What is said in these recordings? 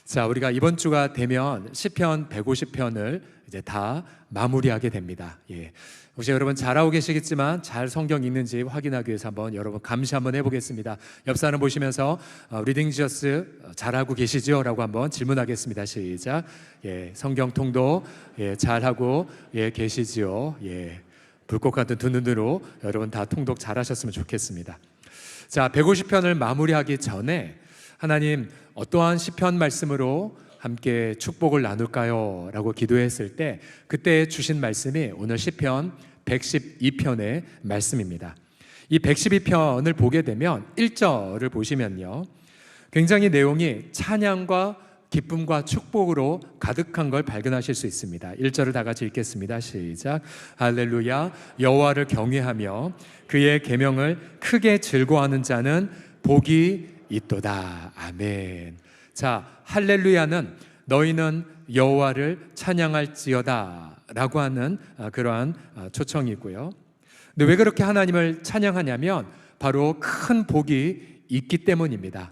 자, 우리가 이번 주가 되면 시편 150편을 이제 다 마무리하게 됩니다. 혹시 여러분 잘하고 계시겠지만 잘 성경 읽는지 확인하기 위해서 한번 여러분 감시 한번 해보겠습니다. 옆 사람 보시면서 리딩 지저스 잘하고 계시죠? 라고 한번 질문하겠습니다. 시작. 성경 통독 잘하고 계시지요? 불꽃 같은 두 눈으로 여러분 다 통독 잘하셨으면 좋겠습니다. 자, 150편을 마무리하기 전에 하나님 어떠한 시편 말씀으로 함께 축복을 나눌까요? 라고 기도했을 때 그때 주신 말씀이 오늘 시편 112편의 말씀입니다. 이 112편을 보게 되면 1절을 보시면요, 굉장히 내용이 찬양과 기쁨과 축복으로 가득한 걸 발견하실 수 있습니다. 1절을 다 같이 읽겠습니다. 시작. 할렐루야. 여호와를 경외하며 그의 계명을 크게 즐거워하는 자는 복이 있도다. 아멘. 자, 할렐루야는 너희는 여호와를 찬양할지어다 라고 하는 그러한 초청이고요. 근데 왜 그렇게 하나님을 찬양하냐면 바로 큰 복이 있기 때문입니다.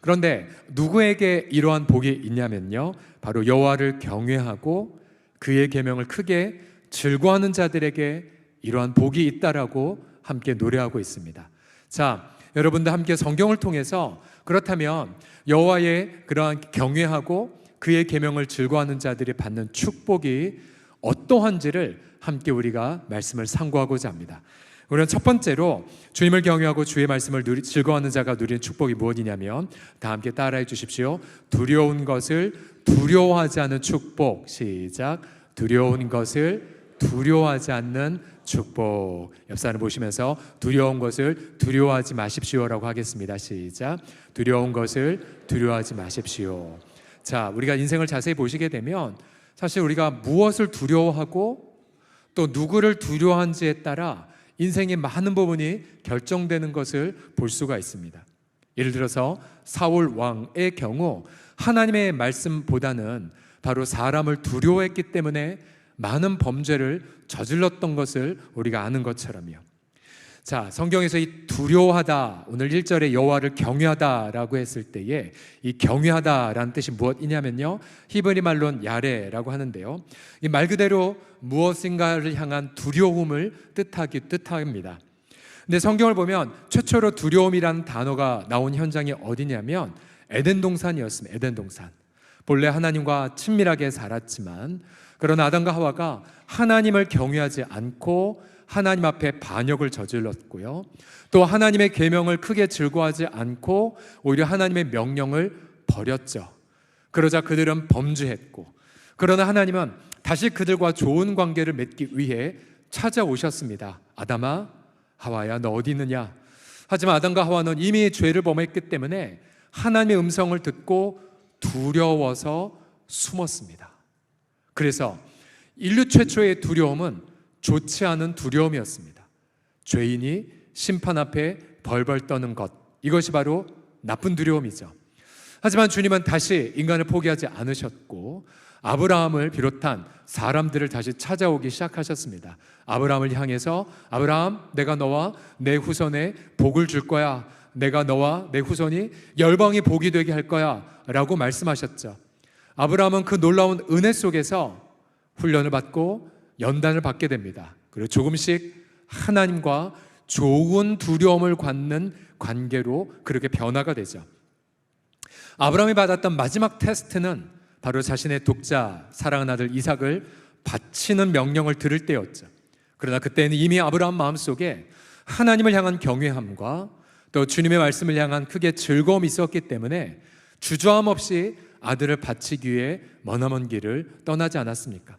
그런데 누구에게 이러한 복이 있냐면요, 바로 여호와를 경외하고 그의 계명을 크게 즐거워하는 자들에게 이러한 복이 있다라고 함께 노래하고 있습니다. 자, 여러분도 함께 성경을 통해서 그렇다면 여호와의 그러한 경외하고 그의 계명을 즐거워하는 자들이 받는 축복이 어떠한지를 함께 우리가 말씀을 상고하고자 합니다. 우리는 첫 번째로 주님을 경외하고 주의 말씀을 즐거워하는 자가 누리는 축복이 무엇이냐면, 다 함께 따라해 주십시오. 두려운 것을 두려워하지 않는 축복. 시작. 두려운 것을 두려워하지 않는 축복. 옆 사람 보시면서 두려운 것을 두려워하지 마십시오라고 하겠습니다. 시작. 두려운 것을 두려워하지 마십시오. 자, 우리가 인생을 자세히 보시게 되면 사실 우리가 무엇을 두려워하고 또 누구를 두려워한지에 따라 인생의 많은 부분이 결정되는 것을 볼 수가 있습니다. 예를 들어서 사울 왕의 경우 하나님의 말씀보다는 바로 사람을 두려워했기 때문에 많은 범죄를 저질렀던 것을 우리가 아는 것처럼요. 자, 성경에서 이 두려워하다, 오늘 1절에 여호와를 경외하다라고 했을 때에 이 경외하다라는 뜻이 무엇이냐면요, 히브리 말로는 야레라고 하는데요, 이 말 그대로 무엇인가를 향한 두려움을 뜻합니다. 근데 성경을 보면 최초로 두려움이라는 단어가 나온 현장이 어디냐면 에덴 동산이었습니다. 에덴 동산. 본래 하나님과 친밀하게 살았지만 그러나 아담과 하와가 하나님을 경외하지 않고 하나님 앞에 반역을 저질렀고요, 또 하나님의 계명을 크게 즐거워하지 않고 오히려 하나님의 명령을 버렸죠. 그러자 그들은 범죄했고, 그러나 하나님은 다시 그들과 좋은 관계를 맺기 위해 찾아오셨습니다. 아담아, 하와야, 너 어디 있느냐? 하지만 아담과 하와는 이미 죄를 범했기 때문에 하나님의 음성을 듣고 두려워서 숨었습니다. 그래서 인류 최초의 두려움은 좋지 않은 두려움이었습니다. 죄인이 심판 앞에 벌벌 떠는 것, 이것이 바로 나쁜 두려움이죠. 하지만 주님은 다시 인간을 포기하지 않으셨고 아브라함을 비롯한 사람들을 다시 찾아오기 시작하셨습니다. 아브라함을 향해서 아브라함, 내가 너와 내 후손에 복을 줄 거야. 내가 너와 내 후손이 열방이 복이 되게 할 거야 라고 말씀하셨죠. 아브라함은 그 놀라운 은혜 속에서 훈련을 받고 연단을 받게 됩니다. 그리고 조금씩 하나님과 좋은 두려움을 갖는 관계로 그렇게 변화가 되죠. 아브라함이 받았던 마지막 테스트는 바로 자신의 독자 사랑하는 아들 이삭을 바치는 명령을 들을 때였죠. 그러나 그때는 이미 아브라함 마음속에 하나님을 향한 경외함과 또 주님의 말씀을 향한 크게 즐거움이 있었기 때문에 주저함 없이 아들을 바치기 위해 머나먼 길을 떠나지 않았습니까?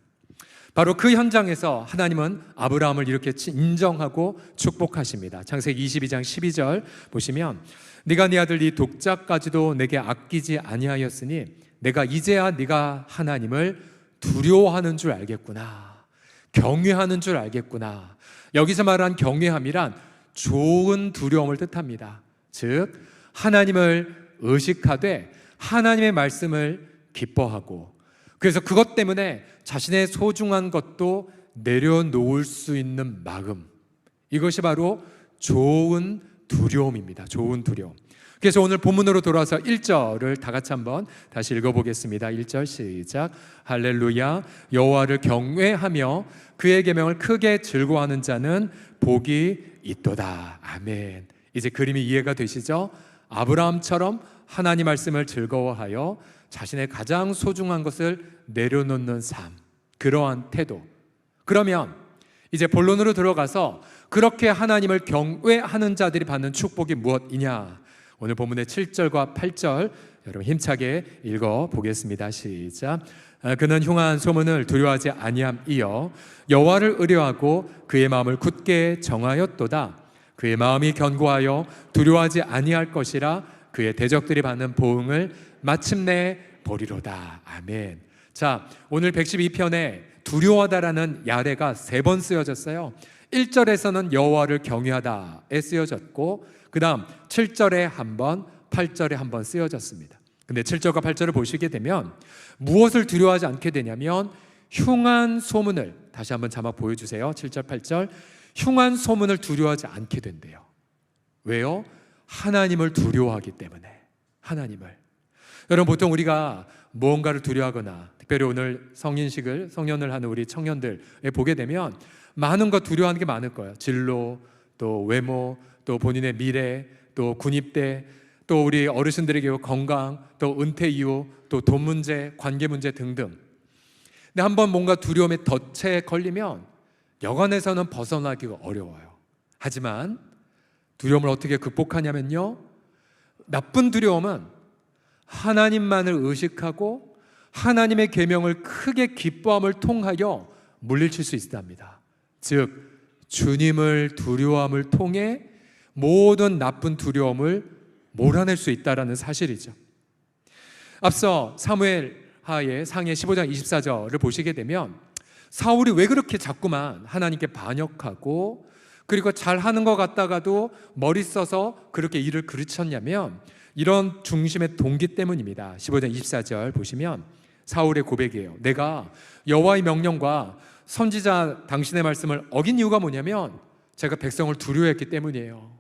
바로 그 현장에서 하나님은 아브라함을 이렇게 인정하고 축복하십니다. 창세기 22장 12절 보시면, 네가 네 아들 네 독자까지도 내게 아끼지 아니하였으니 내가 이제야 네가 하나님을 두려워하는 줄 알겠구나, 경외하는 줄 알겠구나. 여기서 말한 경외함이란 좋은 두려움을 뜻합니다. 즉 하나님을 의식하되 하나님의 말씀을 기뻐하고, 그래서 그것 때문에 자신의 소중한 것도 내려놓을 수 있는 마음, 이것이 바로 좋은 두려움입니다. 좋은 두려움. 그래서 오늘 본문으로 돌아와서 1절을 다 같이 한번 다시 읽어보겠습니다. 1절 시작. 할렐루야. 여호와를 경외하며 그의 계명을 크게 즐거워하는 자는 복이 있도다. 아멘. 이제 그림이 이해가 되시죠? 아브라함처럼 하나님 말씀을 즐거워하여 자신의 가장 소중한 것을 내려놓는 삶, 그러한 태도. 그러면 이제 본론으로 들어가서 그렇게 하나님을 경외하는 자들이 받는 축복이 무엇이냐? 오늘 본문의 7절과 8절 여러분 힘차게 읽어보겠습니다. 시작. 그는 흉한 소문을 두려워하지 아니함이여 여호와를 의뢰하고 그의 마음을 굳게 정하였도다. 그의 마음이 견고하여 두려워하지 아니할 것이라 그의 대적들이 받는 보응을 마침내 보리로다. 아멘. 자, 오늘 112편에 두려워하다라는 야레가 3번 쓰여졌어요. 1절에서는 여호와를 경외하다에 쓰여졌고 그 다음 7절에 한 번, 8절에 한 번 쓰여졌습니다. 근데 7절과 8절을 보시게 되면 무엇을 두려워하지 않게 되냐면 흉한 소문을, 다시 한번 자막 보여주세요. 7절, 8절. 흉한 소문을 두려워하지 않게 된대요. 왜요? 하나님을 두려워하기 때문에. 하나님을. 여러분, 보통 우리가 무언가를 두려워하거나 특별히 오늘 성년을 하는 우리 청년들에 보게 되면 많은 것 두려워하는 게 많을 거예요. 진로, 또 외모, 또 본인의 미래, 또 군입대, 또 우리 어르신들에게 건강, 또 은퇴 이후, 또 돈 문제, 관계 문제 등등. 근데 한번 뭔가 두려움에 덫에 걸리면 여간에서는 벗어나기가 어려워요. 하지만 두려움을 어떻게 극복하냐면요, 나쁜 두려움은 하나님만을 의식하고 하나님의 계명을 크게 기뻐함을 통하여 물리칠 수 있답니다. 즉 주님을 두려움을 통해 모든 나쁜 두려움을 몰아낼 수 있다는 사실이죠. 앞서 사무엘 하의 상해 15장 24절을 보시게 되면 사울이 왜 그렇게 자꾸만 하나님께 반역하고 그리고 잘하는 것 같다가도 머리 써서 그렇게 일을 그르쳤냐면 이런 중심의 동기 때문입니다. 15장 24절 보시면 사울의 고백이에요. 내가 여호와의 명령과 선지자 당신의 말씀을 어긴 이유가 뭐냐면 제가 백성을 두려워했기 때문이에요.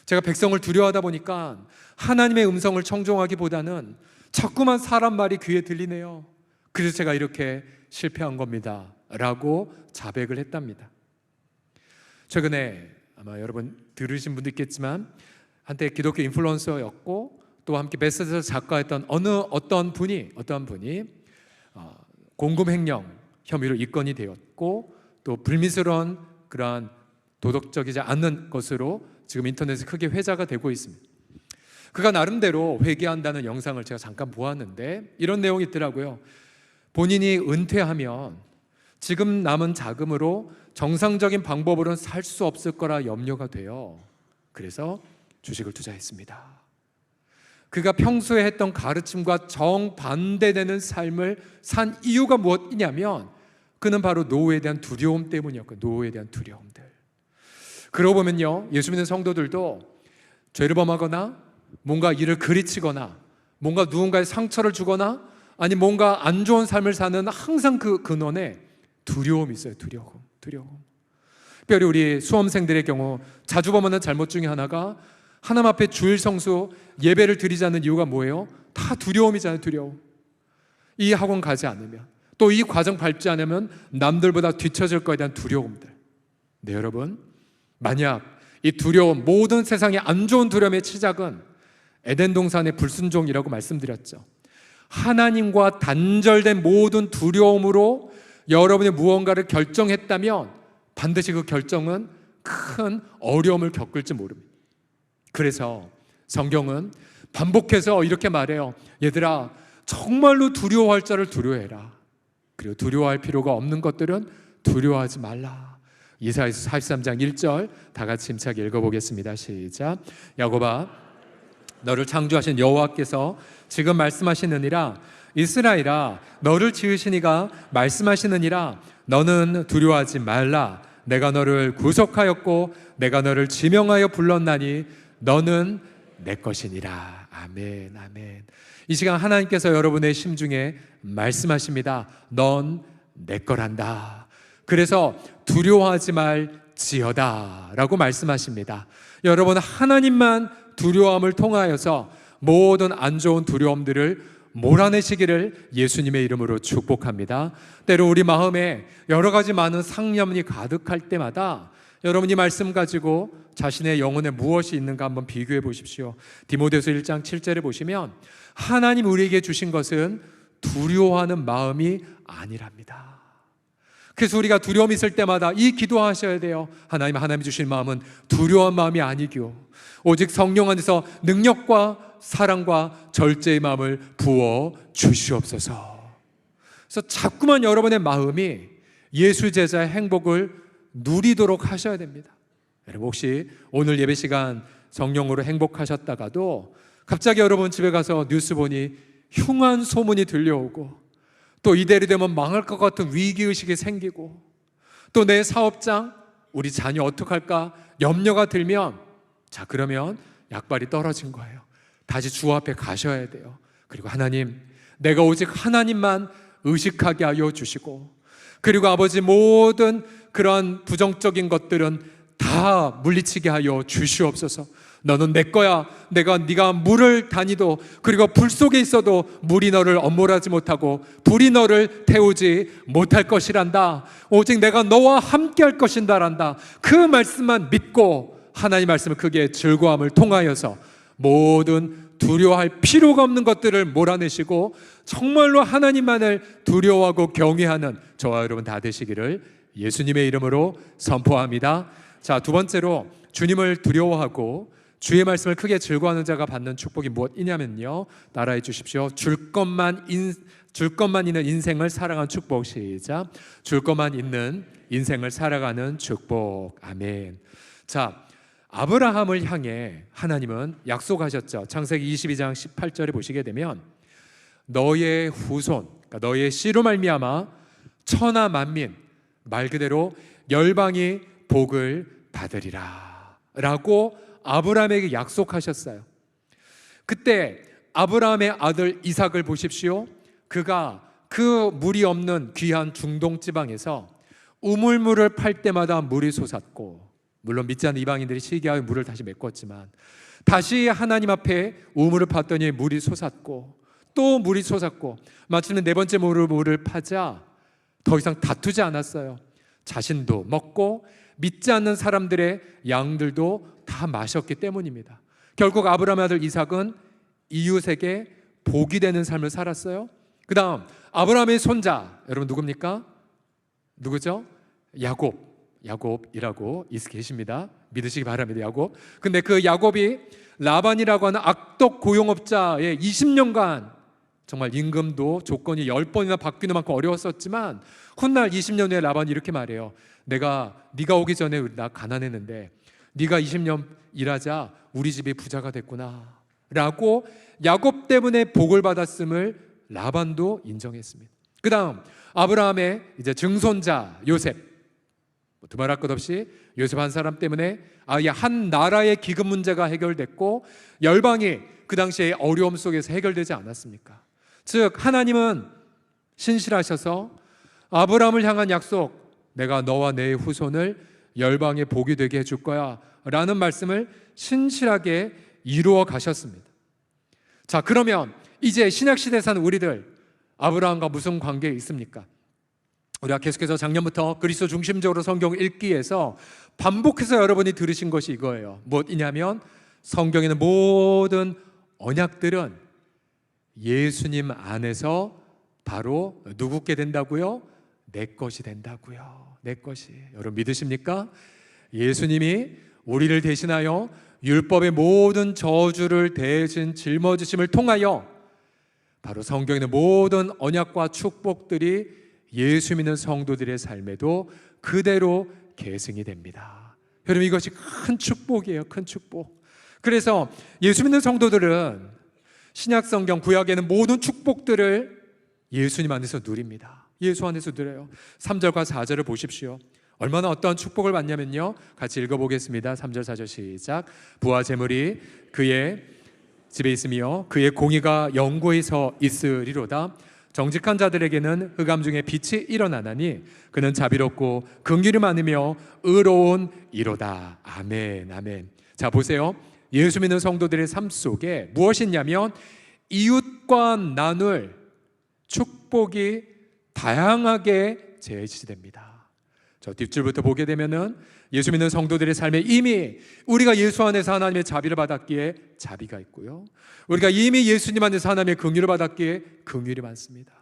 제가 백성을 두려워하다 보니까 하나님의 음성을 청종하기보다는 자꾸만 사람 말이 귀에 들리네요. 그래서 제가 이렇게 실패한 겁니다 라고 자백을 했답니다. 최근에 아마 여러분 들으신 분도 있겠지만 한때 기독교 인플루언서였고 또 함께 베스트셀러 작가였던 어떤 분이 공금횡령 혐의로 입건이 되었고 또 불미스러운 그러한 도덕적이지 않는 것으로 지금 인터넷에 크게 회자가 되고 있습니다. 그가 나름대로 회개한다는 영상을 제가 잠깐 보았는데 이런 내용이 있더라고요. 본인이 은퇴하면 지금 남은 자금으로 정상적인 방법으로는 살 수 없을 거라 염려가 돼요. 그래서 주식을 투자했습니다. 그가 평소에 했던 가르침과 정반대되는 삶을 산 이유가 무엇이냐면 그는 바로 노후에 대한 두려움 때문이었고, 노후에 대한 두려움들. 그러고 보면요, 예수 믿는 성도들도 죄를 범하거나 뭔가 일을 그르치거나 뭔가 누군가의 상처를 주거나 아니 뭔가 안 좋은 삶을 사는 항상 그 근원에 두려움이 있어요. 두려움. 특별히 우리 수험생들의 경우 자주 범하는 잘못 중에 하나가 하나님 앞에 주일 성수 예배를 드리지 않는 이유가 뭐예요? 다 두려움이잖아요. 두려움. 이 학원 가지 않으면 또 이 과정 밟지 않으면 남들보다 뒤처질 거에 대한 두려움들. 네, 여러분, 만약 이 두려움, 모든 세상의 안 좋은 두려움의 시작은 에덴 동산의 불순종이라고 말씀드렸죠. 하나님과 단절된 모든 두려움으로 여러분이 무언가를 결정했다면 반드시 그 결정은 큰 어려움을 겪을지 모릅니다. 그래서 성경은 반복해서 이렇게 말해요. 얘들아, 정말로 두려워할 자를 두려워해라. 그리고 두려워할 필요가 없는 것들은 두려워하지 말라. 이사야서 43장 1절 다 같이 힘차게 읽어보겠습니다. 시작. 야곱아, 너를 창조하신 여호와께서 지금 말씀하시느니라. 이스라엘아, 너를 지으신 이가 말씀하시느니라. 너는 두려워하지 말라. 내가 너를 구속하였고 내가 너를 지명하여 불렀나니 너는 내 것이니라. 아멘, 아멘. 이 시간 하나님께서 여러분의 심중에 말씀하십니다. 넌 내 거란다. 그래서 두려워하지 말지어다 라고 말씀하십니다. 여러분, 하나님만 두려움을 통하여서 모든 안 좋은 두려움들을 몰아내시기를 예수님의 이름으로 축복합니다. 때로 우리 마음에 여러 가지 많은 상념이 가득할 때마다 여러분이 말씀 가지고 자신의 영혼에 무엇이 있는가 한번 비교해 보십시오. 디모데후서 1장 7절에 보시면 하나님 우리에게 주신 것은 두려워하는 마음이 아니랍니다. 그래서 우리가 두려움이 있을 때마다 이 기도하셔야 돼요. 하나님이 주신 마음은 두려운 마음이 아니기요 오직 성령 안에서 능력과 사랑과 절제의 마음을 부어 주시옵소서. 그래서 자꾸만 여러분의 마음이 예수 제자의 행복을 누리도록 하셔야 됩니다. 여러분 혹시 오늘 예배 시간 성령으로 행복하셨다가도 갑자기 여러분 집에 가서 뉴스 보니 흉한 소문이 들려오고 또 이대로 되면 망할 것 같은 위기의식이 생기고 또 내 사업장, 우리 자녀 어떡할까 염려가 들면 자 그러면 약발이 떨어진 거예요. 다시 주 앞에 가셔야 돼요. 그리고 하나님, 내가 오직 하나님만 의식하게 하여 주시고 그리고 아버지 모든 그런 부정적인 것들은 다 물리치게 하여 주시옵소서. 너는 내 거야. 네가 물을 다니도 그리고 불 속에 있어도 물이 너를 엄몰하지 못하고 불이 너를 태우지 못할 것이란다. 오직 내가 너와 함께 할 것인다란다. 그 말씀만 믿고 하나님 말씀을 크게 즐거움을 통하여서 모든 두려워할 필요가 없는 것들을 몰아내시고 정말로 하나님만을 두려워하고 경외하는 저와 여러분 다 되시기를 예수님의 이름으로 선포합니다. 자, 두 번째로 주님을 두려워하고 주의 말씀을 크게 즐거워하는 자가 받는 축복이 무엇이냐면요, 따라해 주십시오. 줄 것만 있는 인생을 살아가는 축복. 시작. 줄 것만 있는 인생을 살아가는 축복. 아멘. 자, 아브라함을 향해 하나님은 약속하셨죠. 창세기 22장 18절에 보시게 되면 너의 후손, 그러니까 너의 씨로 말미암아 천하 만민, 말 그대로 열방이 복을 받으리라 라고 아브라함에게 약속하셨어요. 그때 아브라함의 아들 이삭을 보십시오. 그가 그 물이 없는 귀한 중동 지방에서 우물물을 팔 때마다 물이 솟았고, 물론 믿지 않는 이방인들이 시기하여 물을 다시 메꿨지만 다시 하나님 앞에 우물을 팠더니 물이 솟았고 또 물이 솟았고 마침내 네 번째 물을 파자 더 이상 다투지 않았어요. 자신도 먹고 믿지 않는 사람들의 양들도 다 마셨기 때문입니다. 결국 아브라함의 아들 이삭은 이웃에게 복이 되는 삶을 살았어요. 그 다음 아브라함의 손자, 여러분 누굽니까? 누구죠? 야곱이라고 계십니다. 믿으시기 바랍니다. 야곱. 근데 그 야곱이 라반이라고 하는 악독 고용업자의 20년간 정말 임금도 조건이 10번이나 바뀌는 만큼 어려웠었지만 훗날 20년 후에 라반이 이렇게 말해요. 네가 오기 전에 나 가난했는데 네가 20년 일하자 우리 집이 부자가 됐구나 라고 야곱 때문에 복을 받았음을 라반도 인정했습니다. 그 다음 아브라함의 이제 증손자 요셉, 두말할 것 없이 요셉 한 사람 때문에 아예 한 나라의 기금 문제가 해결됐고 열방이 그 당시에 어려움 속에서 해결되지 않았습니까? 즉 하나님은 신실하셔서 아브라함을 향한 약속, 내가 너와 내 후손을 열방의 복이 되게 해줄 거야 라는 말씀을 신실하게 이루어 가셨습니다. 자, 그러면 이제 신약시대에 사는 우리들 아브라함과 무슨 관계 있습니까? 우리가 계속해서 작년부터 그리스도 중심적으로 성경 읽기에서 반복해서 여러분이 들으신 것이 이거예요. 무엇이냐면 성경에는 모든 언약들은 예수님 안에서 바로 누구께 된다고요? 내 것이 된다고요. 내 것이. 여러분 믿으십니까? 예수님이 우리를 대신하여 율법의 모든 저주를 대신 짊어지심을 통하여 바로 성경에 있는 모든 언약과 축복들이 예수 믿는 성도들의 삶에도 그대로 계승이 됩니다. 여러분 이것이 큰 축복이에요. 큰 축복. 그래서 예수 믿는 성도들은 신약 성경 구약에는 모든 축복들을 예수님 안에서 누립니다. 예수 안에서 누려요. 3절과 4절을 보십시오. 얼마나 어떠한 축복을 받냐면요, 같이 읽어보겠습니다. 3절 4절 시작. 부와 재물이 그의 집에 있으며 그의 공의가 영구히 서 있으리로다. 정직한 자들에게는 흑암 중에 빛이 일어나나니 그는 자비롭고 긍휼이 많으며 의로운 이로다. 아멘. 아멘. 자 보세요. 예수 믿는 성도들의 삶 속에 무엇이 있냐면 이웃과 나눌 축복이 다양하게 제시됩니다. 저 뒷줄부터 보게 되면은 예수 믿는 성도들의 삶에 이미 우리가 예수 안에서 하나님의 자비를 받았기에 자비가 있고요, 우리가 이미 예수님 안에서 하나님의 긍휼을 받았기에 긍휼이 많습니다.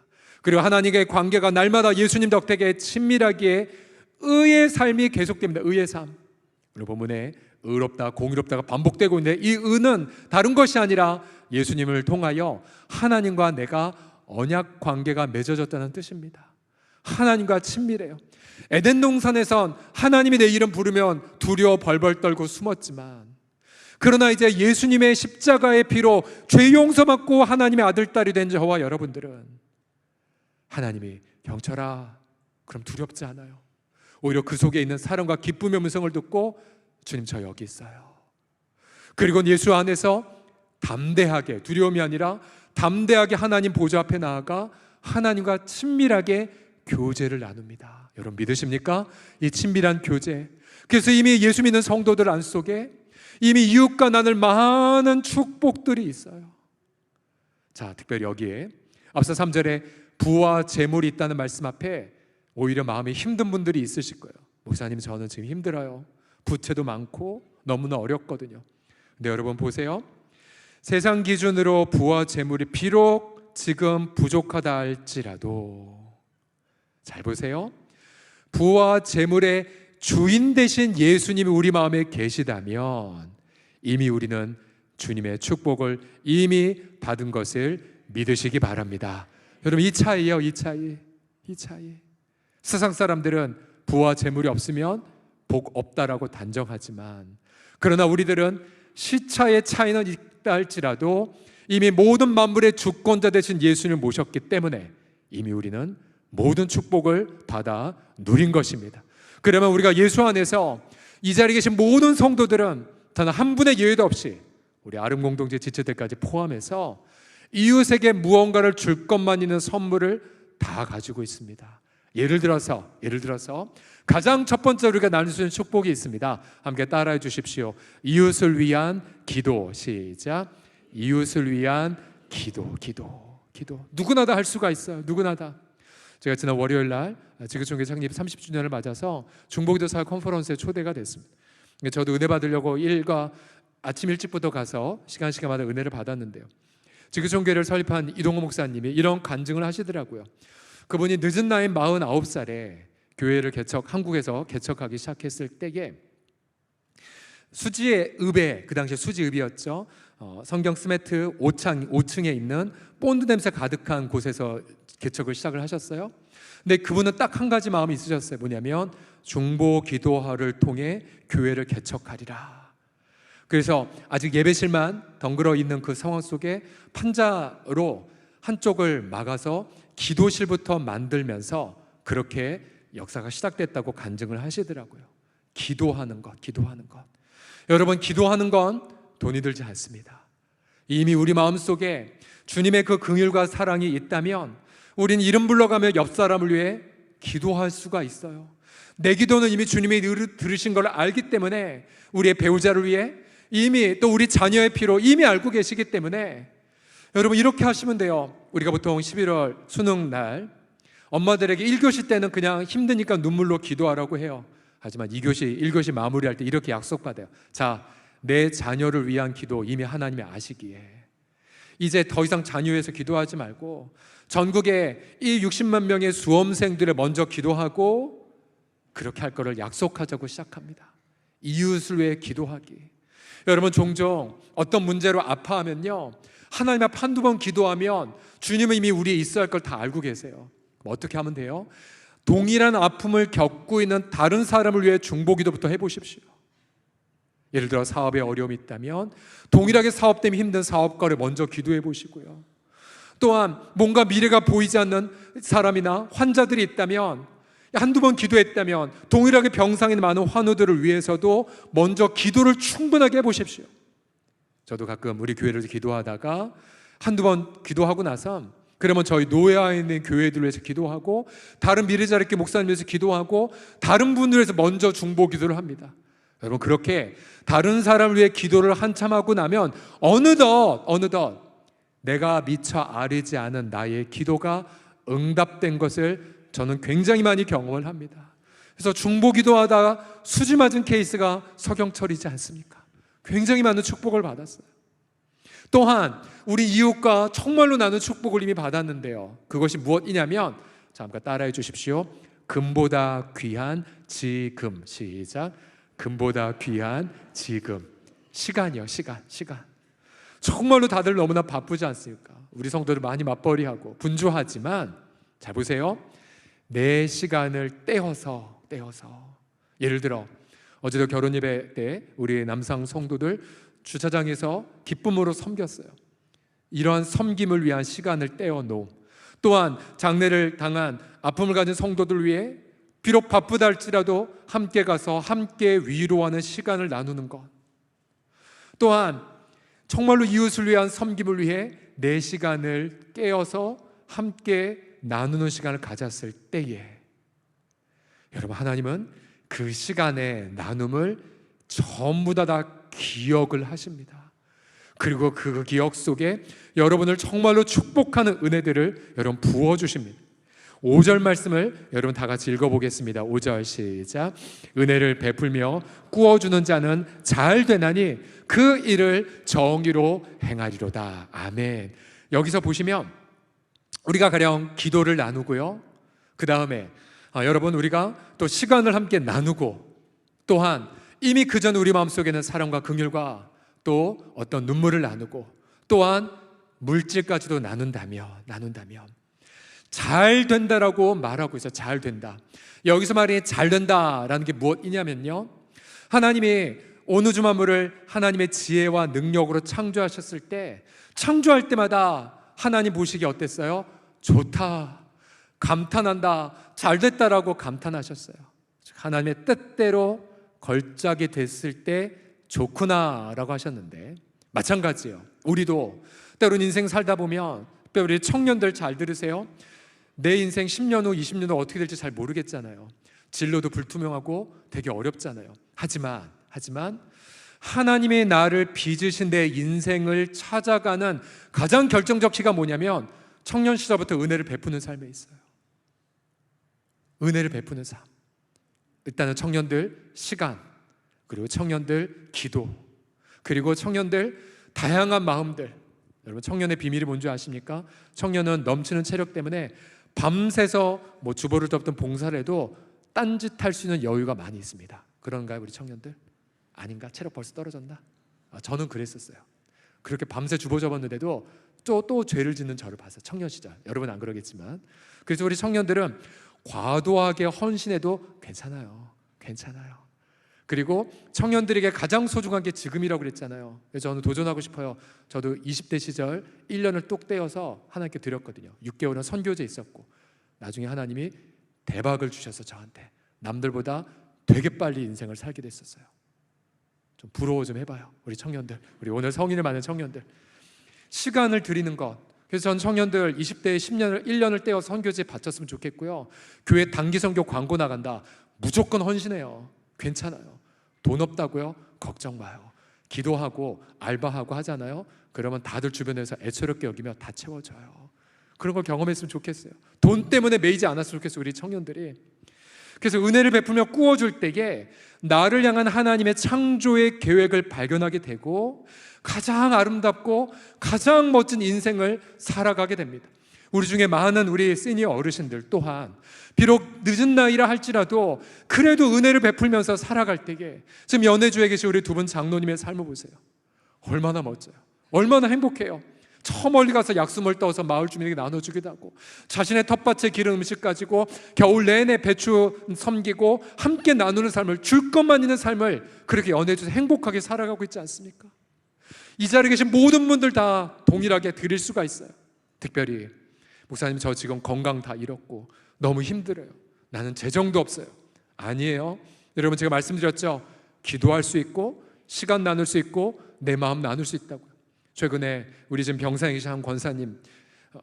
그리고 하나님과의 관계가 날마다 예수님 덕택에 친밀하기에 의의 삶이 계속됩니다. 의의 삶. 오늘 본문에 의롭다, 공의롭다가 반복되고 있는데 이 의는 다른 것이 아니라 예수님을 통하여 하나님과 내가 언약 관계가 맺어졌다는 뜻입니다. 하나님과 친밀해요. 에덴 동산에선 하나님이 내 이름 부르면 두려워 벌벌 떨고 숨었지만, 그러나 이제 예수님의 십자가의 피로 죄 용서받고 하나님의 아들, 딸이 된 저와 여러분들은 하나님이 경철아, 그럼 두렵지 않아요. 오히려 그 속에 있는 사랑과 기쁨의 음성을 듣고 주님 저 여기 있어요. 그리고 예수 안에서 담대하게, 두려움이 아니라 담대하게 하나님 보좌 앞에 나아가 하나님과 친밀하게 교제를 나눕니다. 여러분 믿으십니까? 이 친밀한 교제. 그래서 이미 예수 믿는 성도들 안 속에 이미 이웃과 나눌 많은 축복들이 있어요. 자, 특별히 여기에 앞서 3절에 부와 재물이 있다는 말씀 앞에 오히려 마음이 힘든 분들이 있으실 거예요. 목사님 저는 지금 힘들어요. 부채도 많고 너무나 어렵거든요. 근데 여러분 보세요. 세상 기준으로 부와 재물이 비록 지금 부족하다 할지라도, 잘 보세요. 부와 재물의 주인 되신 예수님이 우리 마음에 계시다면 이미 우리는 주님의 축복을 이미 받은 것을 믿으시기 바랍니다. 여러분 이 차이예요. 이 차이. 세상 사람들은 부와 재물이 없으면 복 없다라고 단정하지만, 그러나 우리들은 시차의 차이는 있다 할지라도 이미 모든 만물의 주권자 되신 예수님을 모셨기 때문에 이미 우리는 모든 축복을 받아 누린 것입니다. 그러면 우리가 예수 안에서 이 자리에 계신 모든 성도들은 단 한 분의 예외도 없이 우리 아름 공동체 지체들까지 포함해서 이웃에게 무언가를 줄 것만 있는 선물을 다 가지고 있습니다. 예를 들어서 가장 첫 번째 우리가 나눌 수 있는 축복이 있습니다. 함께 따라해 주십시오. 이웃을 위한 기도. 시작. 이웃을 위한 기도. 누구나 다 할 수가 있어요. 누구나 다. 제가 지난 월요일 날 지구촌교회 창립 30주년을 맞아서 중보기도 사역 컨퍼런스에 초대가 됐습니다. 저도 은혜 받으려고 일과 아침 일찍부터 가서 시간마다 은혜를 받았는데요, 지구촌교회를 설립한 이동호 목사님이 이런 간증을 하시더라고요. 그분이 늦은 나이 49살에 교회를 한국에서 개척하기 시작했을 때에 수지의 읍에, 그 당시에 수지읍이었죠, 성경 스매트 5층에 있는 본드 냄새 가득한 곳에서 개척을 시작을 하셨어요. 근데 그분은 딱 한 가지 마음이 있으셨어요. 뭐냐면 중보 기도회를 통해 교회를 개척하리라. 그래서 아직 예배실만 덩그러 있는 그 상황 속에 판자로 한쪽을 막아서 기도실부터 만들면서 그렇게 역사가 시작됐다고 간증을 하시더라고요. 기도하는 것. 여러분 기도하는 건 돈이 들지 않습니다. 이미 우리 마음속에 주님의 그 긍휼과 사랑이 있다면 우리는 이름 불러가며 옆 사람을 위해 기도할 수가 있어요. 내 기도는 이미 주님이 들으신 걸 알기 때문에 우리의 배우자를 위해 이미 또 우리 자녀의 피로 이미 알고 계시기 때문에 여러분 이렇게 하시면 돼요. 우리가 보통 11월 수능 날 엄마들에게 1교시 때는 그냥 힘드니까 눈물로 기도하라고 해요. 하지만 2교시, 1교시 마무리할 때 이렇게 약속받아요. 자, 내 자녀를 위한 기도 이미 하나님이 아시기에 이제 더 이상 자녀 위해서 기도하지 말고 전국에 이 60만 명의 수험생들을 먼저 기도하고 그렇게 할 거를 약속하자고 시작합니다. 이웃을 위해 기도하기. 여러분 종종 어떤 문제로 아파하면요, 하나님 앞에 한두 번 기도하면 주님은 이미 우리에 있어야 할 걸 다 알고 계세요. 어떻게 하면 돼요? 동일한 아픔을 겪고 있는 다른 사람을 위해 중보기도부터 해보십시오. 예를 들어 사업에 어려움이 있다면 동일하게 사업 때문에 힘든 사업가를 먼저 기도해 보시고요. 또한 뭔가 미래가 보이지 않는 사람이나 환자들이 있다면 한두 번 기도했다면 동일하게 병상에 많은 환우들을 위해서도 먼저 기도를 충분하게 해보십시오. 저도 가끔 우리 교회를 기도하다가 한두 번 기도하고 나서 그러면 저희 노예하에 있는 교회들을 위해서 기도하고 다른 미래자리교 목사님 위해서 기도하고 다른 분들 위해서 먼저 중보 기도를 합니다. 여러분, 그렇게 다른 사람을 위해 기도를 한참 하고 나면 어느덧 내가 미처 아뢰지 않은 나의 기도가 응답된 것을 저는 굉장히 많이 경험을 합니다. 그래서 중보 기도하다가 수지 맞은 케이스가 서경철이지 않습니까? 굉장히 많은 축복을 받았어요. 또한 우리 이웃과 정말로 나는 축복을 이미 받았는데요, 그것이 무엇이냐면, 잠깐 따라해 주십시오. 금보다 귀한 지금. 시작. 금보다 귀한 지금. 시간이요. 시간. 정말로 다들 너무나 바쁘지 않습니까? 우리 성도들 많이 맞벌이하고 분주하지만, 잘 보세요. 내 시간을 떼어서 예를 들어 어제도 결혼 예배 때 우리 남상 성도들 주차장에서 기쁨으로 섬겼어요. 이러한 섬김을 위한 시간을 떼어 놓음, 또한 장례를 당한 아픔을 가진 성도들 위해 비록 바쁘다 할지라도 함께 가서 함께 위로하는 시간을 나누는 것, 또한 정말로 이웃을 위한 섬김을 위해 내 시간을 깨어서 함께 나누는 시간을 가졌을 때에, 여러분, 하나님은 그 시간의 나눔을 전부 다 기억을 하십니다. 그리고 그 기억 속에 여러분을 정말로 축복하는 은혜들을 여러분 부어주십니다. 5절 말씀을 여러분 다 같이 읽어보겠습니다. 5절 시작. 은혜를 베풀며 꾸어주는 자는 잘 되나니 그 일을 정의로 행하리로다. 아멘. 여기서 보시면 우리가 가령 기도를 나누고요, 그 다음에 여러분, 우리가 또 시간을 함께 나누고, 또한 이미 그전 우리 마음속에는 사랑과 긍휼과 또 어떤 눈물을 나누고, 또한 물질까지도 나눈다면 잘 된다라고 말하고 있어요. 잘 된다. 여기서 말이 잘 된다라는 게 무엇이냐면요, 하나님이 온 우주 만물을 하나님의 지혜와 능력으로 창조하셨을 때, 창조할 때마다 하나님 보시기 어땠어요? 좋다, 감탄한다, 잘됐다라고 감탄하셨어요. 하나님의 뜻대로 걸작이 됐을 때 좋구나라고 하셨는데, 마찬가지예요. 우리도 때로는 인생 살다 보면, 우리 청년들 잘 들으세요. 내 인생 10년 후, 20년 후 어떻게 될지 잘 모르겠잖아요. 진로도 불투명하고 되게 어렵잖아요. 하지만 하나님의 나를 빚으신 내 인생을 찾아가는 가장 결정적 키가 뭐냐면, 청년 시절부터 은혜를 베푸는 삶에 있어요. 은혜를 베푸는 삶. 일단은 청년들 시간, 그리고 청년들 기도, 그리고 청년들 다양한 마음들. 여러분, 청년의 비밀이 뭔지 아십니까? 청년은 넘치는 체력 때문에 밤새서 주보를 덮든 봉사를 해도 딴짓할 수 있는 여유가 많이 있습니다. 그런가요, 우리 청년들? 아닌가? 체력 벌써 떨어졌나? 저는 그랬었어요. 그렇게 밤새 주보 접었는데도 또 죄를 짓는 저를 봤어요. 청년 시절. 여러분 안 그러겠지만. 그래서 우리 청년들은 과도하게 헌신해도 괜찮아요. 그리고 청년들에게 가장 소중한 게 지금이라고 그랬잖아요. 그래서 저는 도전하고 싶어요. 저도 20대 시절 1년을 뚝 떼어서 하나님께 드렸거든요. 6개월은 선교제 있었고, 나중에 하나님이 대박을 주셔서 저한테 남들보다 되게 빨리 인생을 살게 됐었어요. 좀 부러워 좀 해봐요, 우리 청년들. 우리 오늘 성인을 맞는 청년들, 시간을 드리는 것. 그래서 전 청년들 20대에 1년을 떼어 선교지에 바쳤으면 좋겠고요. 교회 단기 선교 광고 나간다, 무조건 헌신해요. 괜찮아요. 돈 없다고요? 걱정 마요. 기도하고 알바하고 하잖아요. 그러면 다들 주변에서 애처롭게 여기며 다 채워져요. 그런 걸 경험했으면 좋겠어요. 돈 때문에 매이지 않았으면 좋겠어요, 우리 청년들이. 그래서 은혜를 베풀며 꾸어줄 때에 나를 향한 하나님의 창조의 계획을 발견하게 되고, 가장 아름답고 가장 멋진 인생을 살아가게 됩니다. 우리 중에 많은 우리 시니어 어르신들 또한 비록 늦은 나이라 할지라도 그래도 은혜를 베풀면서 살아갈 때에, 지금 연해주에 계신 우리 두 분 장로님의 삶을 보세요. 얼마나 멋져요. 얼마나 행복해요. 저 멀리 가서 약수물 떠서 마을 주민에게 나눠주기도 하고, 자신의 텃밭에 기른 음식 가지고 겨울 내내 배추 섬기고 함께 나누는 삶을, 줄 것만 있는 삶을 그렇게 연해주에서 행복하게 살아가고 있지 않습니까? 이 자리에 계신 모든 분들 다 동일하게 드릴 수가 있어요. 특별히 목사님, 저 지금 건강 다 잃었고 너무 힘들어요. 나는 재정도 없어요. 아니에요. 여러분, 제가 말씀드렸죠. 기도할 수 있고 시간 나눌 수 있고 내 마음 나눌 수 있다고요. 최근에 우리 지금 병상에 계신 한 권사님,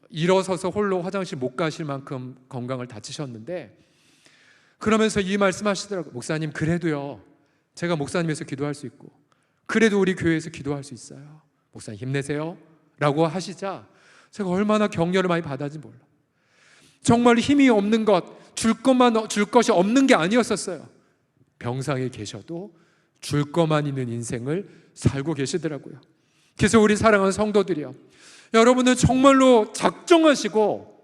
일어서서 홀로 화장실 못 가실 만큼 건강을 다치셨는데, 그러면서 이 말씀 하시더라고요. 목사님, 그래도요, 제가 목사님에서 기도할 수 있고 그래도 우리 교회에서 기도할 수 있어요. 목사님 힘내세요 라고 하시자 제가 얼마나 격려를 많이 받았는지 몰라. 정말 힘이 없는 것, 줄 것이 없는 게 아니었었어요. 병상에 계셔도 줄 것만 있는 인생을 살고 계시더라고요. 그래서 우리 사랑하는 성도들이요, 여러분은 정말로 작정하시고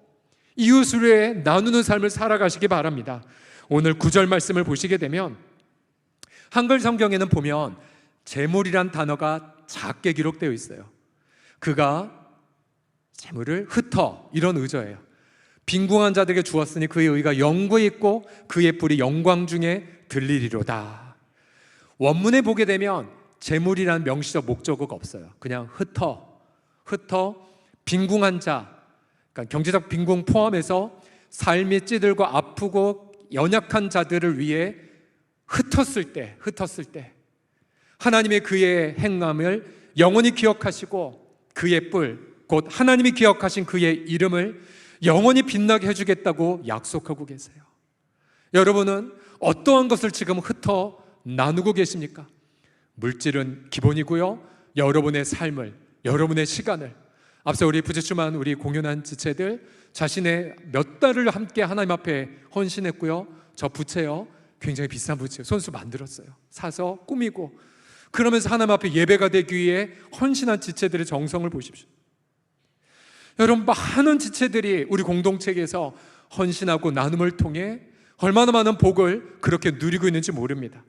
이웃을 위해 나누는 삶을 살아가시기 바랍니다. 오늘 9절 말씀을 보시게 되면 한글 성경에는 보면 재물이란 단어가 작게 기록되어 있어요. 그가 재물을 흩어, 이런 의저예요. 빈궁한 자들에게 주었으니 그의 의가 영구에 있고 그의 뿔이 영광 중에 들리리로다. 원문에 보게 되면 재물이란 명시적 목적어가 없어요. 그냥 흩어 빈궁한 자, 그러니까 경제적 빈궁 포함해서 삶이 찌들고 아프고 연약한 자들을 위해 흩었을 때 하나님의 그의 행함을 영원히 기억하시고 그의 뿔, 곧 하나님이 기억하신 그의 이름을 영원히 빛나게 해주겠다고 약속하고 계세요. 여러분은 어떠한 것을 지금 흩어 나누고 계십니까? 물질은 기본이고요, 여러분의 삶을, 여러분의 시간을, 앞서 우리 부재주만 우리 공연한 지체들 자신의 몇 달을 함께 하나님 앞에 헌신했고요. 저 부채요, 굉장히 비싼 부채 손수 만들었어요. 사서 꾸미고, 그러면서 하나님 앞에 예배가 되기 위해 헌신한 지체들의 정성을 보십시오. 여러분, 많은 지체들이 우리 공동체에서 헌신하고 나눔을 통해 얼마나 많은 복을 그렇게 누리고 있는지 모릅니다.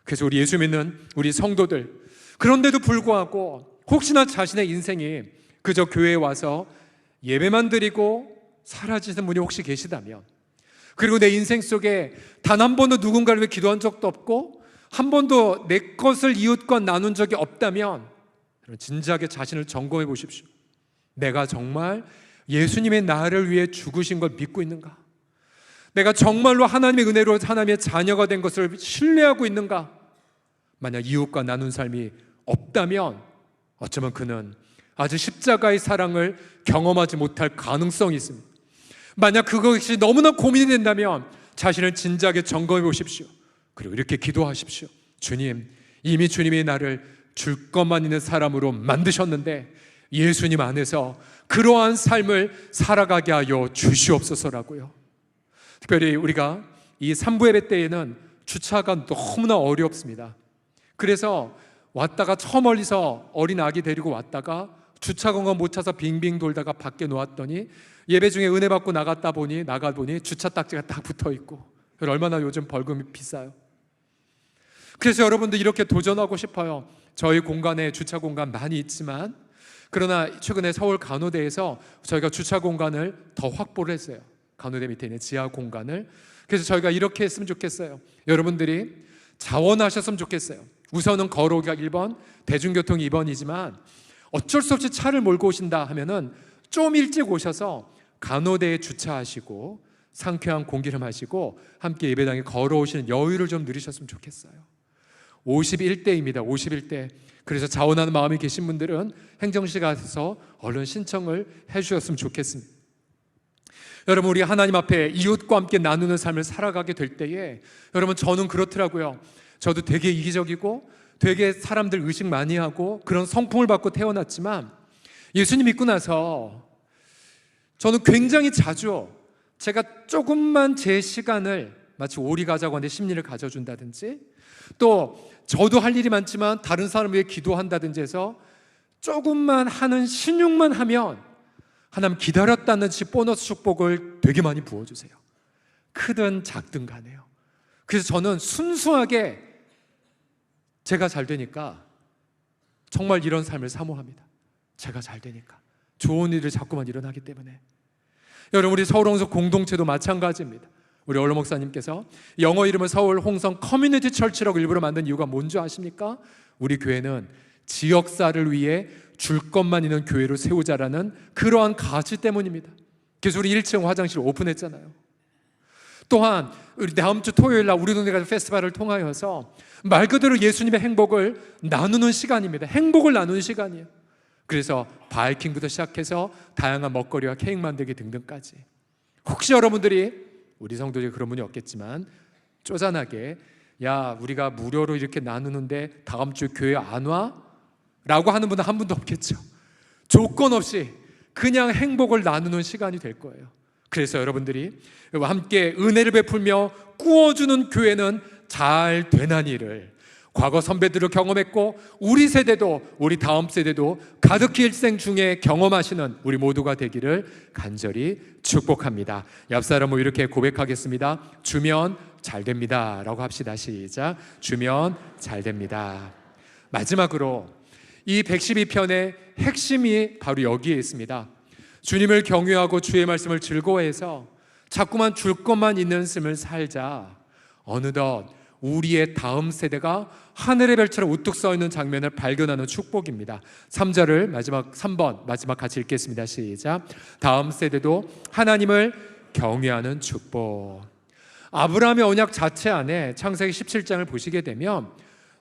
그래서 우리 예수 믿는 우리 성도들, 그런데도 불구하고 혹시나 자신의 인생이 그저 교회에 와서 예배만 드리고 사라지는 분이 혹시 계시다면, 그리고 내 인생 속에 단 한 번도 누군가를 위해 기도한 적도 없고 한 번도 내 것을 이웃과 나눈 적이 없다면 진지하게 자신을 점검해 보십시오. 내가 정말 예수님의 나를 위해 죽으신 걸 믿고 있는가? 내가 정말로 하나님의 은혜로 하나님의 자녀가 된 것을 신뢰하고 있는가? 만약 이웃과 나눈 삶이 없다면 어쩌면 그는 아직 십자가의 사랑을 경험하지 못할 가능성이 있습니다. 만약 그것이 너무나 고민이 된다면 자신을 진지하게 점검해 보십시오. 그리고 이렇게 기도하십시오. 주님, 이미 주님이 나를 줄 것만 있는 사람으로 만드셨는데 예수님 안에서 그러한 삶을 살아가게 하여 주시옵소서라고요. 특별히 우리가 이 3부 예배 때에는 주차가 너무나 어렵습니다. 그래서 왔다가 저 멀리서 어린 아기 데리고 왔다가 주차 공간 못 찾아서 빙빙 돌다가 밖에 놓았더니 예배 중에 은혜 받고 나가 보니 주차 딱지가 딱 붙어 있고, 얼마나 요즘 벌금이 비싸요. 그래서 여러분들 이렇게 도전하고 싶어요. 저희 공간에 주차 공간 많이 있지만, 그러나 최근에 서울 간호대에서 저희가 주차 공간을 더 확보를 했어요. 간호대 밑에 있는 지하 공간을. 그래서 저희가 이렇게 했으면 좋겠어요. 여러분들이 자원하셨으면 좋겠어요. 우선은 걸어오기가 1번, 대중교통이 2번이지만 어쩔 수 없이 차를 몰고 오신다 하면은 좀 일찍 오셔서 간호대에 주차하시고 상쾌한 공기를 마시고 함께 예배당에 걸어오시는 여유를 좀 누리셨으면 좋겠어요. 51대입니다. 51대. 그래서 자원하는 마음이 계신 분들은 행정실 가서 얼른 신청을 해주셨으면 좋겠습니다. 여러분, 우리 하나님 앞에 이웃과 함께 나누는 삶을 살아가게 될 때에, 여러분, 저는 그렇더라고요. 저도 되게 이기적이고 되게 사람들 의식 많이 하고 그런 성품을 받고 태어났지만, 예수님 믿고 나서 저는 굉장히 자주 제가 조금만 제 시간을 마치 오리 가자고 하는데 심리를 가져준다든지, 또 저도 할 일이 많지만 다른 사람을 위해 기도한다든지 해서 조금만 하는 신용만 하면 하나님 기다렸다는 듯이 보너스 축복을 되게 많이 부어주세요. 크든 작든 간에요. 그래서 저는 순수하게 제가 잘 되니까 정말 이런 삶을 사모합니다. 제가 잘 되니까 좋은 일이 자꾸만 일어나기 때문에. 여러분, 우리 서울 홍성 공동체도 마찬가지입니다. 우리 얼로 목사님께서 영어 이름을 서울 홍성 커뮤니티 철치라고 일부러 만든 이유가 뭔지 아십니까? 우리 교회는 지역사를 위해 줄 것만 있는 교회로 세우자라는 그러한 가치 때문입니다. 그래서 우리 1층 화장실 오픈했잖아요. 또한 우리 다음 주 토요일 날 우리 동네 가족 페스티벌을 통하여서 말 그대로 예수님의 행복을 나누는 시간입니다. 행복을 나누는 시간이에요. 그래서 바이킹부터 시작해서 다양한 먹거리와 케이크 만들기 등등까지. 혹시 여러분들이, 우리 성도들이 그런 분이 없겠지만, 쪼잔하게 야, 우리가 무료로 이렇게 나누는데 다음 주 교회 안 와? 라고 하는 분은 한 분도 없겠죠. 조건 없이 그냥 행복을 나누는 시간이 될 거예요. 그래서 여러분들이 함께 은혜를 베풀며 꾸어주는 교회는 잘 되나니를 과거 선배들을 경험했고 우리 세대도 우리 다음 세대도 가득히 일생 중에 경험하시는 우리 모두가 되기를 간절히 축복합니다. 옆 사람은 이렇게 고백하겠습니다. 주면 잘 됩니다 라고 합시다. 시작. 주면 잘 됩니다. 마지막으로 이 112편의 핵심이 바로 여기에 있습니다. 주님을 경외하고 주의 말씀을 즐거워해서 자꾸만 줄 것만 있는 삶을 살자. 어느덧 우리의 다음 세대가 하늘의 별처럼 우뚝 서 있는 장면을 발견하는 축복입니다. 3절을 마지막 3번 마지막 같이 읽겠습니다. 시작. 다음 세대도 하나님을 경외하는 축복. 아브라함의 언약 자체 안에 창세기 17장을 보시게 되면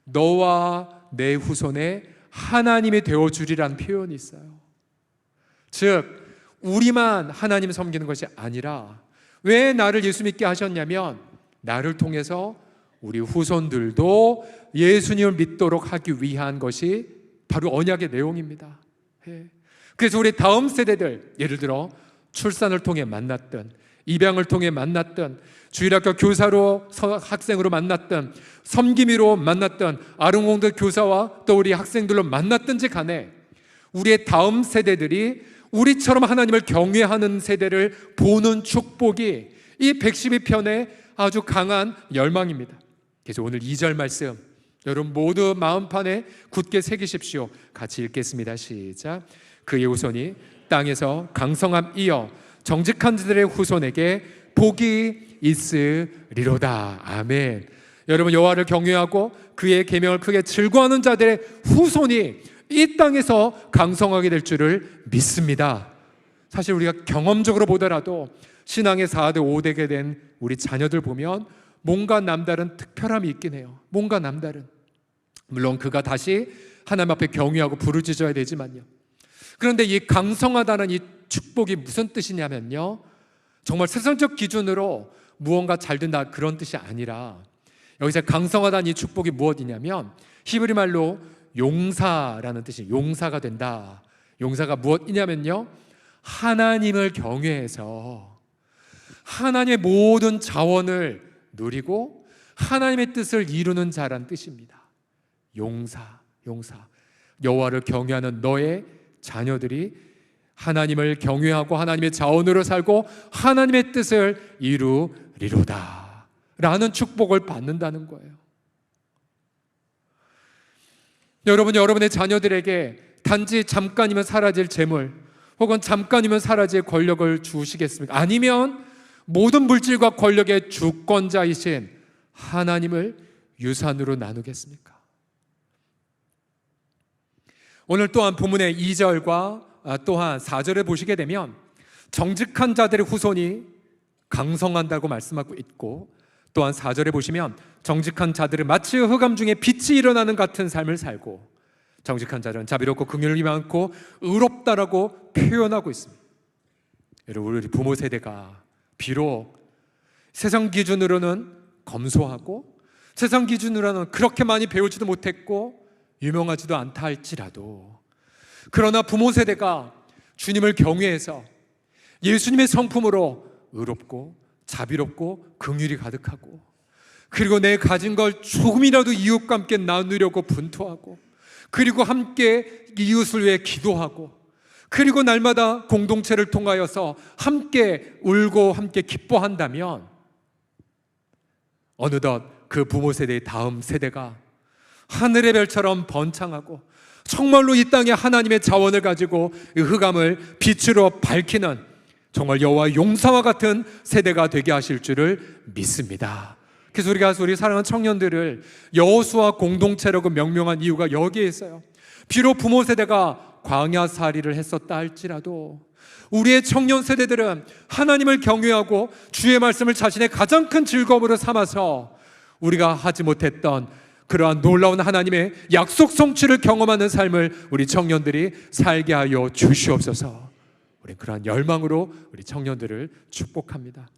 너와 내 후손에 하나님이 되어주리라는 표현이 있어요. 즉 우리만 하나님 섬기는 것이 아니라 왜 나를 예수 믿게 하셨냐면 나를 통해서 우리 후손들도 예수님을 믿도록 하기 위한 것이 바로 언약의 내용입니다. 그래서 우리 다음 세대들, 예를 들어 출산을 통해 만났던, 입양을 통해 만났던, 주일학교 교사로 학생으로 만났던, 섬김이로 만났던, 아름공대 교사와 또 우리 학생들로 만났든지 간에 우리의 다음 세대들이 우리처럼 하나님을 경외하는 세대를 보는 축복이 이 112편의 아주 강한 열망입니다. 그래서 오늘 2절 말씀 여러분 모두 마음판에 굳게 새기십시오. 같이 읽겠습니다. 시작. 그의 후손이 땅에서 강성함 이어 정직한 자들의 후손에게 복이 있으리로다. 아멘. 여러분 여호와를 경외하고 그의 계명을 크게 즐거워하는 자들의 후손이 이 땅에서 강성하게 될 줄을 믿습니다. 사실 우리가 경험적으로 보더라도 신앙의 4대 5대게 된 우리 자녀들 보면 뭔가 남다른 특별함이 있긴 해요. 뭔가 남다른. 물론 그가 다시 하나님 앞에 경외하고 부르짖어야 되지만요. 그런데 이 강성하다는 이 축복이 무슨 뜻이냐면요, 정말 세상적 기준으로 무언가 잘 된다 그런 뜻이 아니라 여기서 강성하다는 이 축복이 무엇이냐면 히브리 말로 용사라는 뜻이 용사가 된다. 용사가 무엇이냐면요, 하나님을 경외해서 하나님의 모든 자원을 누리고 하나님의 뜻을 이루는 자란 뜻입니다. 용사. 여호와를 경외하는 너의 자녀들이 하나님을 경외하고 하나님의 자원으로 살고 하나님의 뜻을 이루리로다 라는 축복을 받는다는 거예요. 여러분, 여러분의 자녀들에게 단지 잠깐이면 사라질 재물 혹은 잠깐이면 사라질 권력을 주시겠습니까? 아니면 모든 물질과 권력의 주권자이신 하나님을 유산으로 나누겠습니까? 오늘 또한 본문의 2절과 또한 4절을 보시게 되면 정직한 자들의 후손이 강성한다고 말씀하고 있고, 또한 4절에 보시면 정직한 자들은 마치 흑암 중에 빛이 일어나는 같은 삶을 살고 정직한 자들은 자비롭고 긍휼이 많고 의롭다라고 표현하고 있습니다. 여러분, 우리 부모 세대가 비록 세상 기준으로는 검소하고 세상 기준으로는 그렇게 많이 배우지도 못했고 유명하지도 않다 할지라도, 그러나 부모 세대가 주님을 경외해서 예수님의 성품으로 의롭고 자비롭고 긍휼이 가득하고, 그리고 내 가진 걸 조금이라도 이웃과 함께 나누려고 분투하고, 그리고 함께 이웃을 위해 기도하고, 그리고 날마다 공동체를 통하여서 함께 울고 함께 기뻐한다면 어느덧 그 부모 세대의 다음 세대가 하늘의 별처럼 번창하고 정말로 이 땅에 하나님의 자원을 가지고 흑암을 빛으로 밝히는 정말 여호와 용사와 같은 세대가 되게 하실 줄을 믿습니다. 그래서 우리 사랑하는 청년들을 여호수아 공동체라고 명명한 이유가 여기에 있어요. 비록 부모 세대가 광야살이를 했었다 할지라도 우리의 청년 세대들은 하나님을 경외하고 주의 말씀을 자신의 가장 큰 즐거움으로 삼아서 우리가 하지 못했던 그러한 놀라운 하나님의 약속 성취를 경험하는 삶을 우리 청년들이 살게 하여 주시옵소서. 우리 그러한 열망으로 우리 청년들을 축복합니다.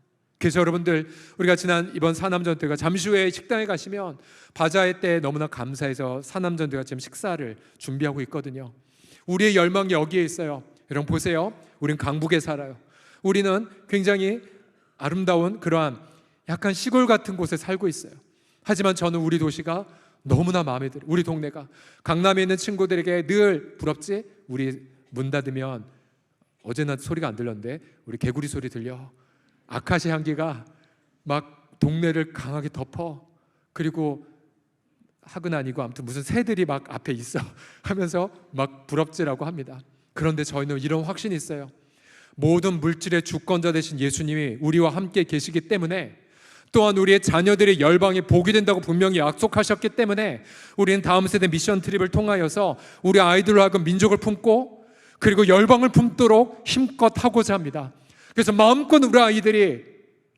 그래서 여러분들, 우리가 지난 이번 사남전대가 잠시 후에 식당에 가시면 바자회 때 너무나 감사해서 사남전대가 지금 식사를 준비하고 있거든요. 우리의 열망이 여기에 있어요. 여러분 보세요. 우린 강북에 살아요. 우리는 굉장히 아름다운 그러한 약간 시골 같은 곳에 살고 있어요. 하지만 저는 우리 도시가 너무나 마음에 들어요. 우리 동네가. 강남에 있는 친구들에게 늘 부럽지? 우리 문 닫으면, 어제는 소리가 안 들렸는데 우리 개구리 소리 들려. 아카시아 향기가 막 동네를 강하게 덮어. 그리고 학은 아니고 아무튼 무슨 새들이 막 앞에 있어 하면서 막 부럽지라고 합니다. 그런데 저희는 이런 확신이 있어요. 모든 물질의 주권자 되신 예수님이 우리와 함께 계시기 때문에, 또한 우리의 자녀들의 열방이 복이 된다고 분명히 약속하셨기 때문에, 우리는 다음 세대 미션 트립을 통하여서 우리 아이들로 하여금 민족을 품고 그리고 열방을 품도록 힘껏 하고자 합니다. 그래서 마음껏 우리 아이들이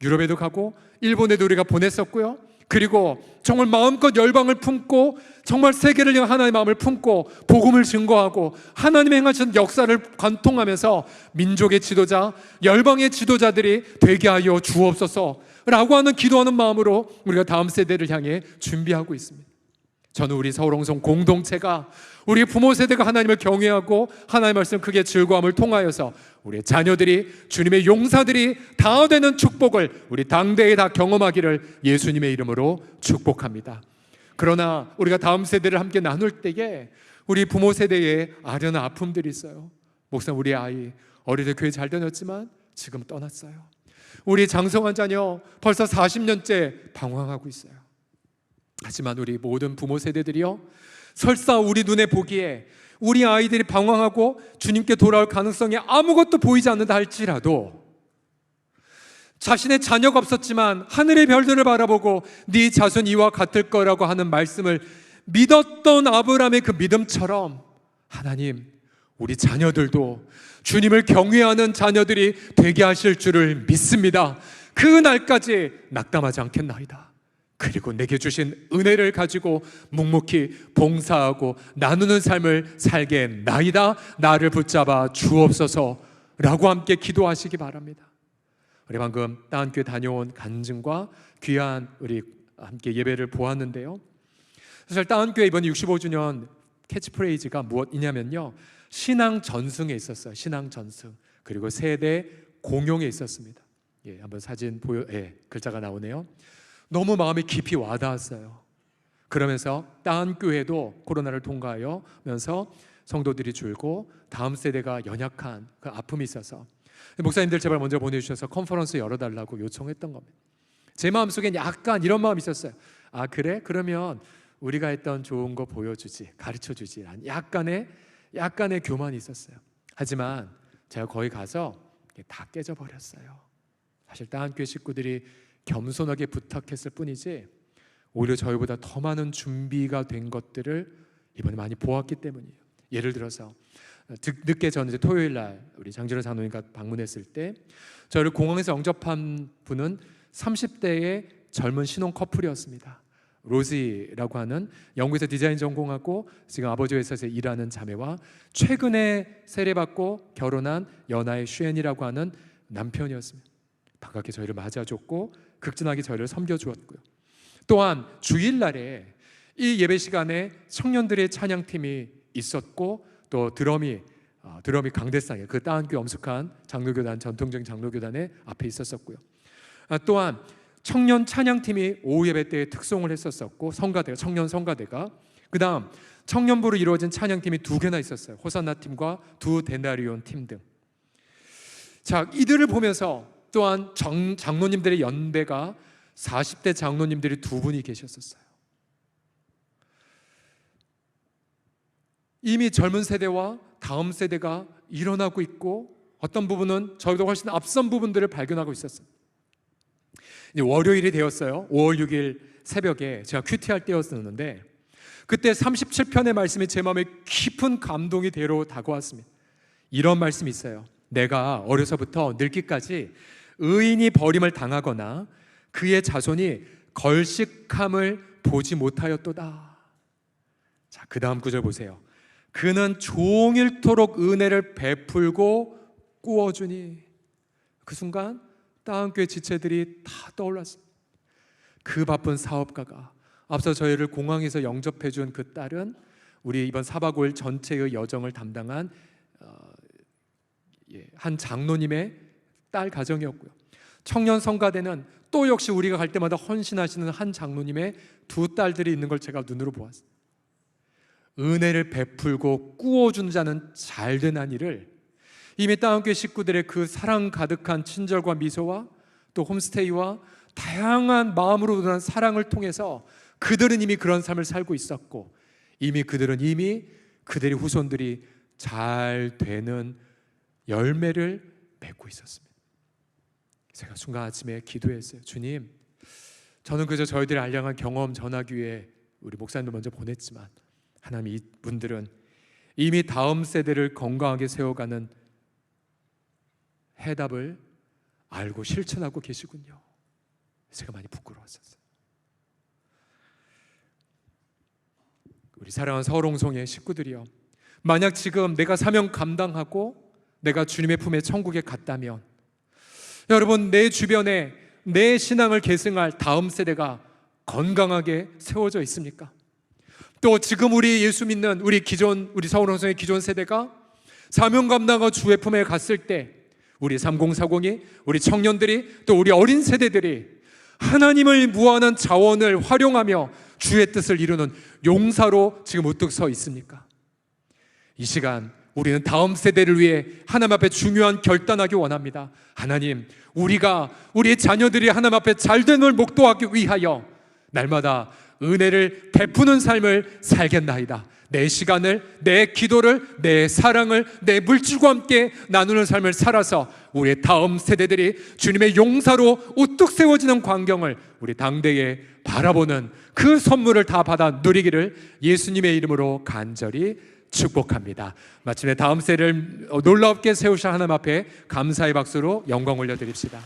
유럽에도 가고 일본에도 우리가 보냈었고요. 그리고 정말 마음껏 열방을 품고 정말 세계를 향한 하나님의 마음을 품고 복음을 증거하고 하나님의 행하신 역사를 관통하면서 민족의 지도자, 열방의 지도자들이 되게 하여 주옵소서라고 하는 기도하는 마음으로 우리가 다음 세대를 향해 준비하고 있습니다. 저는 우리 서울홍성 공동체가, 우리 부모 세대가 하나님을 경외하고 하나님의 말씀 크게 즐거움을 통하여서 우리의 자녀들이 주님의 용사들이 다 되는 축복을 우리 당대에 다 경험하기를 예수님의 이름으로 축복합니다. 그러나 우리가 다음 세대를 함께 나눌 때에 우리 부모 세대에 아련한 아픔들이 있어요. 목사님, 우리 아이 어릴 때 교회 잘 다녔지만 지금 떠났어요. 우리 장성한 자녀 벌써 40년째 방황하고 있어요. 하지만 우리 모든 부모 세대들이요, 설사 우리 눈에 보기에 우리 아이들이 방황하고 주님께 돌아올 가능성이 아무것도 보이지 않는다 할지라도, 자신의 자녀가 없었지만 하늘의 별들을 바라보고 네 자손 이와 같을 거라고 하는 말씀을 믿었던 아브라함의 그 믿음처럼, 하나님 우리 자녀들도 주님을 경외하는 자녀들이 되게 하실 줄을 믿습니다. 그 날까지 낙담하지 않겠나이다. 그리고 내게 주신 은혜를 가지고 묵묵히 봉사하고 나누는 삶을 살게 나이다. 나를 붙잡아 주옵소서라고 함께 기도하시기 바랍니다. 우리 방금 따한교회 다녀온 간증과 귀한 우리 함께 예배를 보았는데요, 사실 따한교회 이번 65주년 캐치프레이즈가 무엇이냐면요, 신앙 전승에 있었어요. 신앙 전승. 그리고 세대 공용에 있었습니다. 예, 한번 사진 보여, 예, 글자가 나오네요. 너무 마음이 깊이 와닿았어요. 그러면서 따한교회도 코로나를 통과하면서 성도들이 줄고 다음 세대가 연약한 그 아픔이 있어서 목사님들 제발 먼저 보내주셔서 컨퍼런스 열어달라고 요청했던 겁니다. 제 마음속엔 약간 이런 마음이 있었어요. 아 그래? 그러면 우리가 했던 좋은 거 보여주지, 가르쳐주지, 약간의 교만이 있었어요. 하지만 제가 거기 가서 다 깨져버렸어요. 사실 따한교회 식구들이 겸손하게 부탁했을 뿐이지 오히려 저희보다 더 많은 준비가 된 것들을 이번에 많이 보았기 때문이에요. 예를 들어서 늦게 저는 이제 토요일 날 우리 장진호 장로님과 방문했을 때 저를 공항에서 영접한 분은 30대의 젊은 신혼 커플이었습니다. 로지라고 하는 영국에서 디자인 전공하고 지금 아버지 회사에서 일하는 자매와 최근에 세례받고 결혼한 연하의 슈엔이라고 하는 남편이었습니다. 반갑게 저희를 맞아줬고 극진하게 저희를 섬겨주었고요. 또한 주일날에 이 예배 시간에 청년들의 찬양팀이 있었고 또 드럼이 강대상에 그 따한교회 엄숙한 장로교단, 전통적인 장로교단의 앞에 있었었고요. 또한 청년 찬양팀이 오후 예배 때에 특송을 했었었고 청년 성가대가, 그 다음 청년부로 이루어진 찬양팀이 2개나 있었어요. 호산나 팀과 두 데나리온 팀 등. 자, 이들을 보면서 또한 장로님들의 연배가 40대 장로님들이 2분이 계셨었어요. 이미 젊은 세대와 다음 세대가 일어나고 있고 어떤 부분은 저희도 훨씬 앞선 부분들을 발견하고 있었어요. 이제 월요일이 되었어요. 5월 6일 새벽에 제가 큐티할 때였었는데 그때 37편의 말씀이 제 마음에 깊은 감동이 되러 다가왔습니다. 이런 말씀이 있어요. 내가 어려서부터 늙기까지 의인이 버림을 당하거나 그의 자손이 걸식함을 보지 못하였도다. 자, 그 다음 구절 보세요. 그는 종일토록 은혜를 베풀고 꾸어주니. 그 순간 따은교회 지체들이 다 떠올랐습니다. 그 바쁜 사업가가 앞서 저희를 공항에서 영접해 준 그 딸은 우리 이번 4박 5일 전체의 여정을 담당한 한 장로님의 딸 가정이었고요. 청년 성가대는 또 역시 우리가 갈 때마다 헌신하시는 한 장로님의 두 딸들이 있는 걸 제가 눈으로 보았어요. 은혜를 베풀고 꾸어준 자는 잘된 한 일을 이미 따은교회 식구들의 그 사랑 가득한 친절과 미소와 또 홈스테이와 다양한 마음으로 드러난 사랑을 통해서 그들은 이미 그런 삶을 살고 있었고 그들의 후손들이 잘 되는 열매를 맺고 있었습니다. 제가 순간 아침에 기도했어요. 주님, 저는 그저 저희들의 알량한 경험 전하기 위해 우리 목사님도 먼저 보냈지만 하나님, 이분들은 이미 다음 세대를 건강하게 세워가는 해답을 알고 실천하고 계시군요. 제가 많이 부끄러웠었어요. 우리 사랑하는 서울홍성의 식구들이요, 만약 지금 내가 사명 감당하고 내가 주님의 품에 천국에 갔다면 여러분, 내 주변에 내 신앙을 계승할 다음 세대가 건강하게 세워져 있습니까? 또 지금 우리 예수 믿는 우리 서울홍성의 기존 세대가 사명 감당하고 주의 품에 갔을 때 우리 3040이, 우리 청년들이, 또 우리 어린 세대들이 하나님을 무한한 자원을 활용하며 주의 뜻을 이루는 용사로 지금 우뚝 서 있습니까? 이 시간 우리는 다음 세대를 위해 하나님 앞에 중요한 결단하기 원합니다. 하나님, 우리가 우리의 자녀들이 하나님 앞에 잘됨을 목도하기 위하여 날마다 은혜를 베푸는 삶을 살겠나이다. 내 시간을, 내 기도를, 내 사랑을, 내 물질과 함께 나누는 삶을 살아서 우리의 다음 세대들이 주님의 용사로 우뚝 세워지는 광경을 우리 당대에 바라보는 그 선물을 다 받아 누리기를 예수님의 이름으로 간절히 축복합니다. 마침내 다음 세대를 놀랍게 세우신 하나님 앞에 감사의 박수로 영광 올려드립시다.